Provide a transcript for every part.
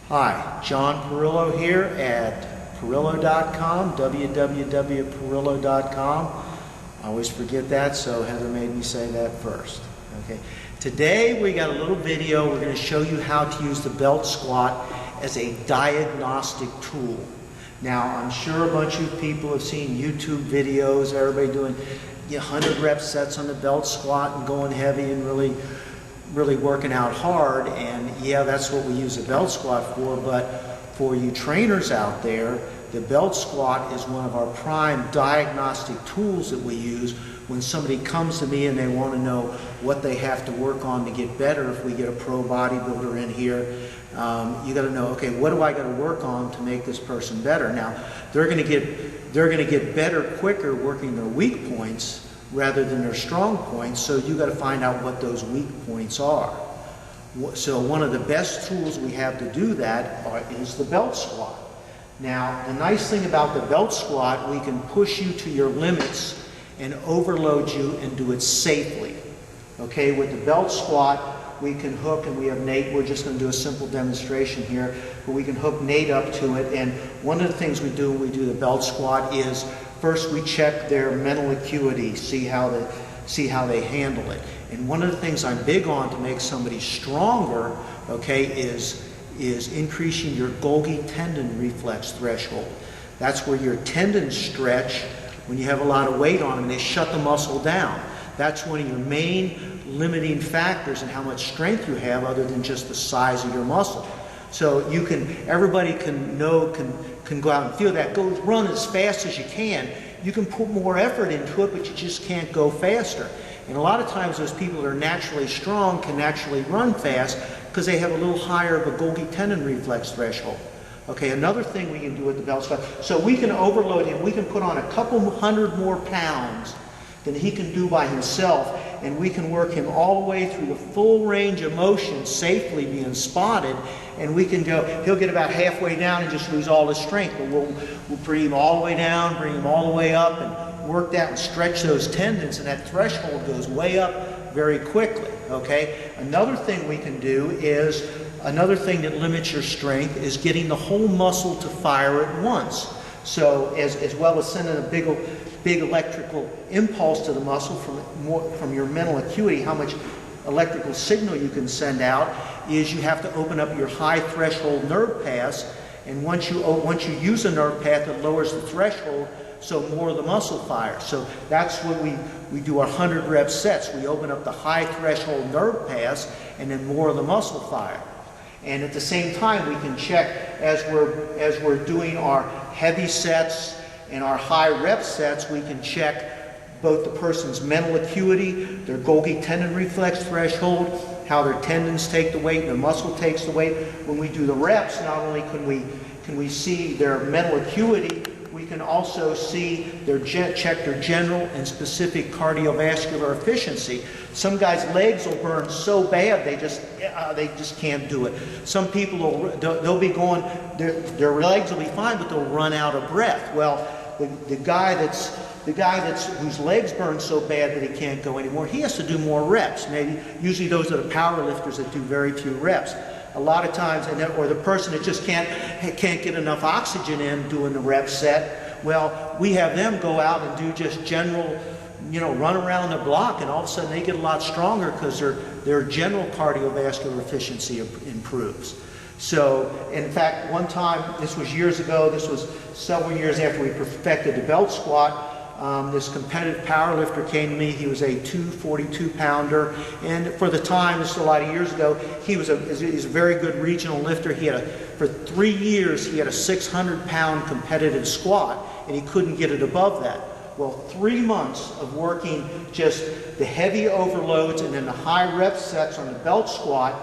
Hi, John Perillo here at Perillo.com, www.perillo.com. I always forget that, so Heather made me say that first. Okay. Today we got a little video. We're going to show you how to use the belt squat as a diagnostic tool. Now, I'm sure a bunch of people have seen YouTube videos, everybody doing 100 rep sets on the belt squat and going heavy and really working out hard, and yeah, that's what we use a belt squat for. But for you trainers out there, the belt squat is one of our prime diagnostic tools that we use when somebody comes to me and they want to know what they have to work on to get better. If we get a pro bodybuilder in here, you got to know, okay, what do I got to work on to make this person better? Now, they're going to get better quicker working their weak points rather than their strong points, so you got to find out what those weak points are. So one of the best tools we have to do that is the belt squat. Now, the nice thing about the belt squat, we can push you to your limits and overload you and do it safely. Okay, with the belt squat, we can hook, and we have Nate, we're just going to do a simple demonstration here, but we can hook Nate up to it. And one of the things we do when we do the belt squat is first we check their mental acuity, see how they handle it. And one of the things I'm big on to make somebody stronger, okay, is increasing your Golgi tendon reflex threshold. That's where your tendons stretch when you have a lot of weight on them and they shut the muscle down. That's one of your main limiting factors in how much strength you have, other than just the size of your muscle. So everybody can go out and feel that. Go run as fast as you can. You can put more effort into it, but you just can't go faster. And a lot of times those people that are naturally strong can actually run fast because they have a little higher of a Golgi tendon reflex threshold. Okay, another thing we can do with the belt squat, so we can overload him. We can put on a couple hundred more pounds than he can do by himself, and we can work him all the way through the full range of motion safely being spotted, and we can go, he'll get about halfway down and just lose all his strength, but we'll bring him all the way down, bring him all the way up, and work that and stretch those tendons, and that threshold goes way up very quickly. Okay, another thing we can do is, another thing that limits your strength is getting the whole muscle to fire at once. So as well as sending a big electrical impulse to the muscle from your mental acuity, how much electrical signal you can send out, is you have to open up your high threshold nerve paths, and once you use a nerve path, it lowers the threshold, so more of the muscle fires. So that's when we do our 100 rep sets. We open up the high threshold nerve paths, and then more of the muscle fire. And at the same time, we can check as we're doing our heavy sets and our high rep sets, we can check both the person's mental acuity, their Golgi tendon reflex threshold, how their tendons take the weight and their muscle takes the weight. When we do the reps, not only can we see their mental acuity, we can also see check their general and specific cardiovascular efficiency. Some guys' legs will burn so bad they just can't do it. Some people they'll be going, their legs will be fine, but they'll run out of breath. Well, the guy whose legs burn so bad that he can't go anymore, he has to do more reps. Usually those are the power lifters that do very few reps. A lot of times, or the person that just can't get enough oxygen in doing the rep set, well, we have them go out and do just general, run around the block, and all of a sudden they get a lot stronger because their general cardiovascular efficiency improves. So, in fact, one time, this was years ago, this was several years after we perfected the belt squat, this competitive power lifter came to me. He was a 242 pounder, and for the time, this is a lot of years ago, he's a very good regional lifter. For 3 years, he had a 600-pound competitive squat, and he couldn't get it above that. Well, 3 months of working just the heavy overloads and then the high rep sets on the belt squat,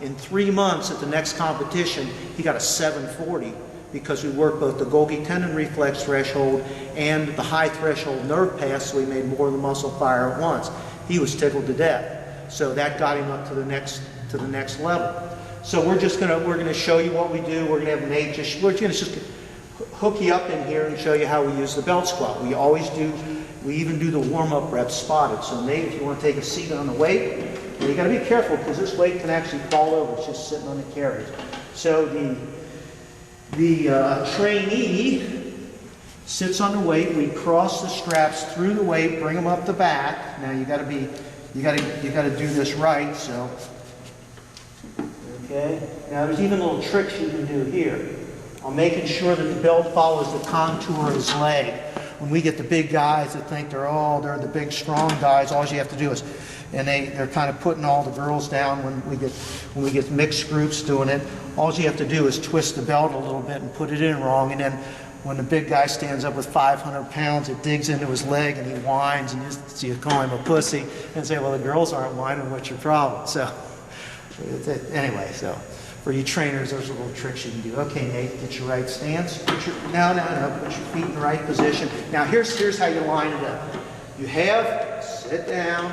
in 3 months at the next competition, he got a 740. Because we worked both the Golgi tendon reflex threshold and the high threshold nerve paths, so we made more of the muscle fire at once. He was tickled to death. So that got him up to the next level. So we're gonna show you what we do. We're gonna have Nate we're gonna just hook you up in here and show you how we use the belt squat. We even do the warm-up reps spotted. So Nate, if you want to take a seat on the weight, and you got to be careful because this weight can actually fall over. It's just sitting on the carriage. So the trainee sits on the weight. We cross the straps through the weight, bring them up the back. Now you got to do this right. So okay. Now there's even little tricks you can do here on making sure that the belt follows the contour of his leg. When we get the big guys that think they're the big strong guys, all you have to do is, and they're kind of putting all the girls down when we get mixed groups doing it. All you have to do is twist the belt a little bit and put it in wrong, and then when the big guy stands up with 500 pounds, it digs into his leg and he whines, and you call him a pussy and say, well, the girls aren't whining, what's your problem? So anyway, so for you trainers, there's little tricks you can do. Okay, Nate, get your right stance. Put your feet in the right position. Now here's how you line it up. Sit down.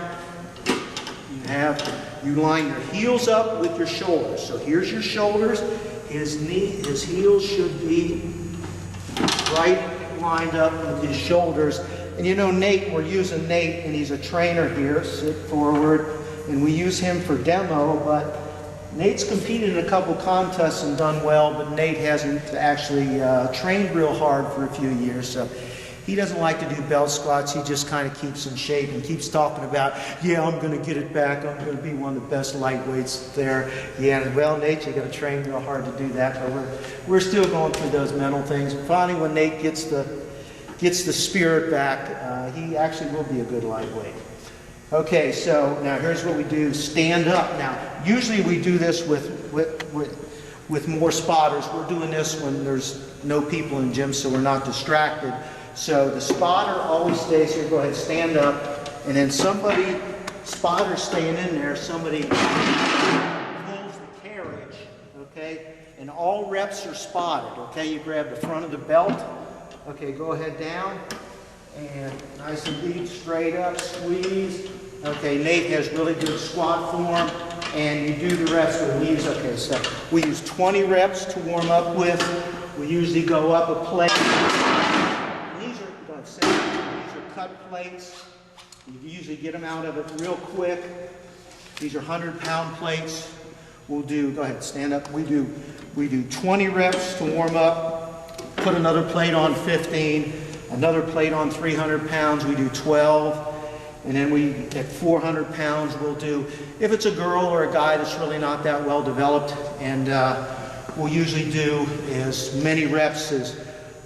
You line your heels up with your shoulders. So here's your shoulders. His heels should be right lined up with his shoulders. And you know Nate, we're using Nate, and he's a trainer here. Sit forward. And we use him for demo, but Nate's competed in a couple contests and done well, but Nate hasn't actually trained real hard for a few years. So he doesn't like to do belt squats. He just kind of keeps in shape and keeps talking about, yeah, I'm going to get it back. I'm going to be one of the best lightweights there. Yeah, well, Nate, you got to train real hard to do that. But we're still going through those mental things. Finally, when Nate gets the spirit back, he actually will be a good lightweight. Okay, so now here's what we do. Stand up. Now, usually we do this with more spotters. We're doing this when there's no people in gym, so we're not distracted. So the spotter always stays here. Go ahead, stand up. And then spotter staying in there, somebody pulls the carriage, okay? And all reps are spotted, okay? You grab the front of the belt. Okay, go ahead down. And nice and deep, straight up, squeeze. Okay, Nate has really good squat form, and you do the reps with knees. Okay, so we use 20 reps to warm up with. We usually go up a plate. These are cut plates. You usually get them out of it real quick. These are 100-pound plates. We'll do, go ahead, stand up. We do 20 reps to warm up. Put another plate on 15. Another plate on 300 pounds, we do 12. And then at 400 pounds, we'll do, if it's a girl or a guy that's really not that well developed, and we'll usually do as many reps as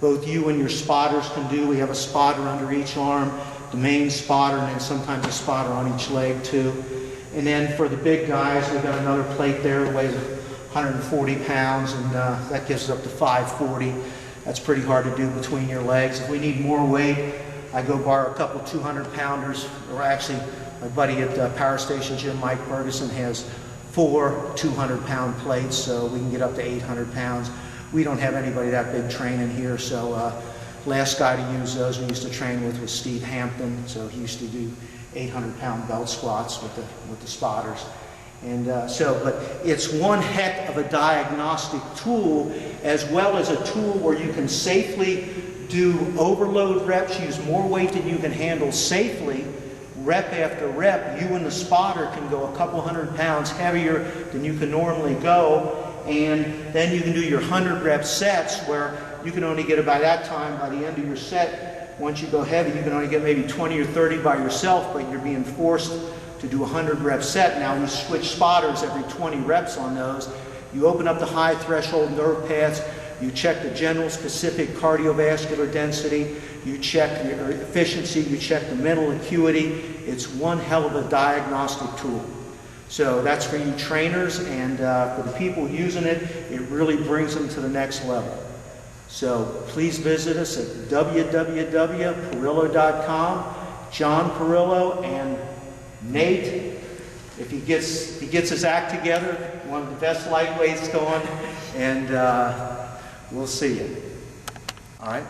both you and your spotters can do. We have a spotter under each arm, the main spotter, and then sometimes a spotter on each leg too. And then for the big guys, we've got another plate there that weighs 140 pounds, and that gives us up to 540. That's pretty hard to do between your legs. If we need more weight, I go borrow a couple 200-pounders, or actually my buddy at Power Station Gym, Mike Ferguson, has 4 200-pound plates, so we can get up to 800 pounds. We don't have anybody that big training here, so last guy to use those we used to train with was Steve Hampton, so he used to do 800-pound belt squats with the spotters. And but it's one heck of a diagnostic tool, as well as a tool where you can safely do overload reps, use more weight than you can handle safely, rep after rep. You and the spotter can go a couple 100 pounds heavier than you can normally go, and then you can do your 100 rep sets where you can only get, by that time, by the end of your set, once you go heavy, you can only get maybe 20 or 30 by yourself, but you're being forced to do a 100 rep set. Now we switch spotters every 20 reps on those. You open up the high threshold nerve paths, you check the general specific cardiovascular density, you check your efficiency, you check the mental acuity. It's one hell of a diagnostic tool. So that's for you trainers, and for the people using it, it really brings them to the next level. So please visit us at www.perillo.com. John Perillo and Nate, if he gets his act together, one of the best lightweights going, and we'll see you. All right?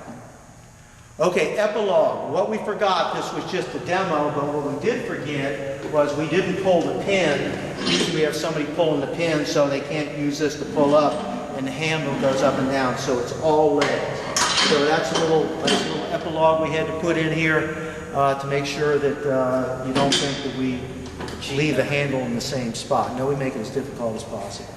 Okay, epilogue. What we forgot, this was just a demo, but what we did forget was we didn't pull the pin. Usually we have somebody pulling the pin so they can't use this to pull up, and the handle goes up and down, so it's all legs. So that's a little epilogue we had to put in here to make sure that you don't think that we leave the handle in the same spot. No, we make it as difficult as possible.